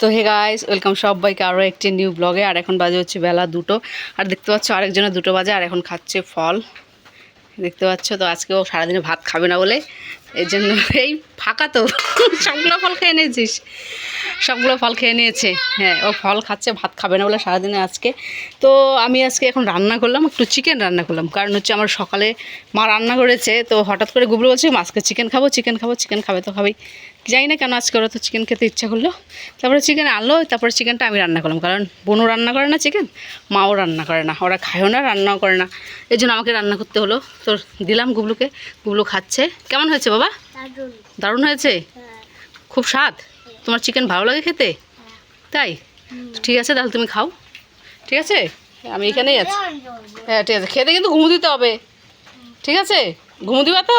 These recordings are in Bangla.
তো হে গাইস, ওয়েলকাম সবাইকে আরও একটি নিউ ব্লগে। আর এখন বাজে হচ্ছে বেলা 2টো। আর দেখতে পাচ্ছ আরেকজনের 2টো বাজে, আর এখন খাচ্ছে ফল দেখতে পাচ্ছ। তো আজকেও সারাদিনে ভাত খাবে না বলে এর জন্য এই ফাঁকা তো সবগুলো ফল খেয়ে নিয়েছিস, সবগুলো ফল খেয়ে নিয়েছে। হ্যাঁ, ও ফল খাচ্ছে, ভাত খাবে না বলে সারাদিনে আজকে। তো আমি আজকে এখন রান্না করলাম, একটু চিকেন রান্না করলাম। কারণ হচ্ছে আমার সকালে মা রান্না করেছে, তো হঠাৎ করে গুবলু বলছে আজকে চিকেন খাবো, চিকেন খাবো, চিকেন খাবে তো খাবেই। জানি না কেন আজকে ওরা তো চিকেন খেতে ইচ্ছা করলো, তারপরে চিকেন আনলো, তারপরে চিকেনটা আমি রান্না করলাম। কারণ বোনও রান্না করে না চিকেন, মাও রান্না করে না, ওরা খায়ও না, রান্নাও করে না, এই জন্য আমাকে রান্না করতে হলো। তো দিলাম গুবলুকে, গুবলু খাচ্ছে। কেমন হয়েছে বাবা? দারুণ হয়েছে, খুব স্বাদ। তোমার চিকেন ভালো লাগে খেতে? তাই, ঠিক আছে তাহলে তুমি খাও, ঠিক আছে? আমি এখানেই আছি। হ্যাঁ ঠিক আছে, খেতে কিন্তু ঘুমো দিতে হবে, ঠিক আছে? ঘুমো দিবা তো?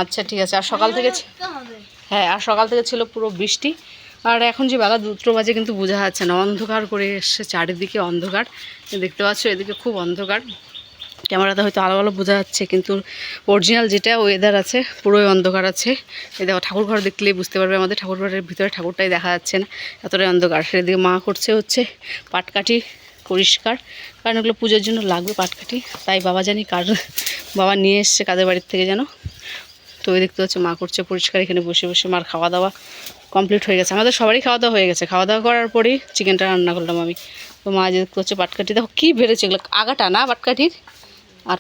আচ্ছা ঠিক আছে। আর সকাল থেকে হ্যাঁ, আর সকাল থেকে ছিল পুরো বৃষ্টি। আর এখন যে বেলা 2টো বাজে কিন্তু বোঝা যাচ্ছে না, অন্ধকার করে এসছে, চারিদিকে অন্ধকার দেখতে পাচ্ছ, এদিকে খুব অন্ধকার। ক্যামেরাতে হয়তো আলো আলো বোঝা যাচ্ছে, কিন্তু অরিজিনাল যেটা ওয়েদার আছে পুরোই অন্ধকার আছে। এই দেখো, ঠাকুর ঘর দেখলেই বুঝতে পারবে, আমাদের ঠাকুর ঘরের ভিতরে ঠাকুরটাই দেখা যাচ্ছে না, এতটাই অন্ধকার। সেদিকে মা করছে হচ্ছে পাটকাঠি পরিষ্কার, কারণ ওগুলো পুজোর জন্য লাগবে পাটকাঠি। তাই বাবা জানি বাবা নিয়ে এসছে কাদের বাড়ির থেকে যেন। তো ওই দেখতে হচ্ছে মা করছে পরিষ্কার। এখানে বসে বসে মার খাওয়া দাওয়া কমপ্লিট হয়ে গেছে, আমাদের সবারই খাওয়া দাওয়া হয়ে গেছে। খাওয়া দাওয়া করার পরেই চিকেনটা রান্না করলাম আমি। তো মা যে দেখতে হচ্ছে পাটকাঠি, দেখো কী বেড়েছে এগুলো, আগাটা না পাটকাঠির, আর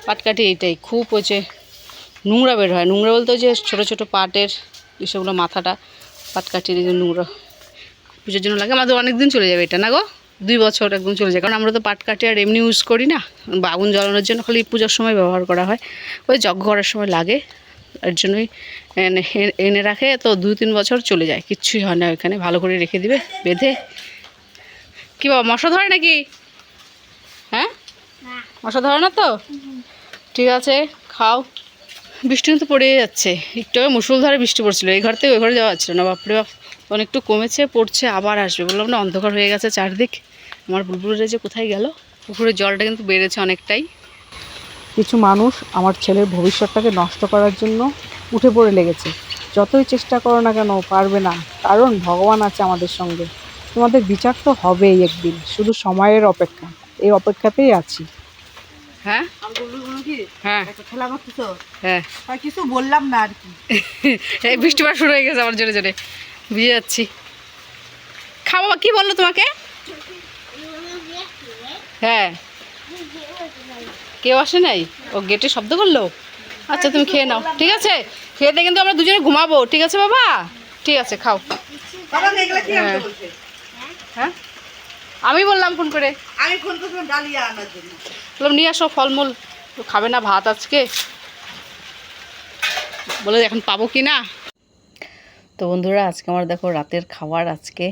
পাটকাঠি এইটাই খুব হচ্ছে নোংরা বের হয়। নোংরা বলতে যে ছোটো ছোটো পাটের এসবগুলো মাথাটা পাটকাঠির এই যে নোংরা পুজোর জন্য লাগে। আমাদের অনেক দিন চলে যাবে এটা, না গো? 2 বছর একদম চলে যায়, কারণ আমরা তো পাটকাঠি আর এমনি ইউজ করি না, আগুন জ্বালানোর জন্য খালি পুজোর সময় ব্যবহার করা হয়, ওই যজ্ঞ করার সময় লাগে। এর জন্যই এনে রাখে, তো 2-3 বছর চলে যায়, কিচ্ছুই হয় না। ওইখানে ভালো করে রেখে দিবে বেঁধে। কী বাবা, মশা ধরে নাকি? হ্যাঁ, মশা ধরে না তো? ঠিক আছে, খাও। বৃষ্টি কিন্তু পড়েই যাচ্ছে, একটু মুষলধারে বৃষ্টি পড়ছিল, এই ঘর থেকে ওই ঘরে যাওয়া যাচ্ছিল না। বাপরে বাপ, অনেকটু কমেছে, পড়ছে, আবার আসবে। বললাম না, অন্ধকার হয়ে গেছে চারদিক। আমার বুলবুলরা যে কোথায় গেল? পুকুরের জলটা কিন্তু বেড়েছে অনেকটাই। কিছু মানুষ আমার ছেলের ভবিষ্যৎটাকে নষ্ট করার জন্য উঠে পড়ে লেগেছে। যতই চেষ্টা করো না কেন, পারবে না, কারণ ভগবান আছে আমাদের সঙ্গে। তোমাদের বিচার তো হবেই একদিন, শুধু সময়ের অপেক্ষা। এই অপেক্ষাতেই আছি। হ্যাঁ হ্যাঁ হ্যাঁ, কিছু বললাম না আর কি। এই বৃষ্টিবার শুরু হয়ে গেছে, আমার জোরে জোরে ভিজে যাচ্ছি। খাওয়া কি বললো তোমাকে? হ্যাঁ, কেউ আসে নাই, ও গেটে শব্দ করলো। আচ্ছা তুমি খেয়ে নাও, ঠিক আছে? খেয়ে দিয়ে কিন্তু আমরা দুজনে ঘুমাবো, ঠিক আছে বাবা? ঠিক আছে, খাও। হ্যাঁ, আমি বললাম ফোন করে, বললাম নিয়ে আসো ফলমূল, তো খাবে না ভাত আজকে, বলে এখন পাবো কি না। তো বন্ধুরা, আজকে আমার দেখো রাতের খাবার আজকে।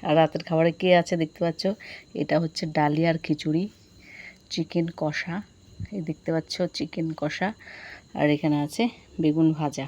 আর রাতের খাবারে কে আছে দেখতে পাচ্ছ, এটা হচ্ছে ডালি আর খিচুড়ি, চিকেন কষা, এই দেখতে পাচ্ছ চিকেন কষা, আর এখানে আছে বেগুন ভাজা।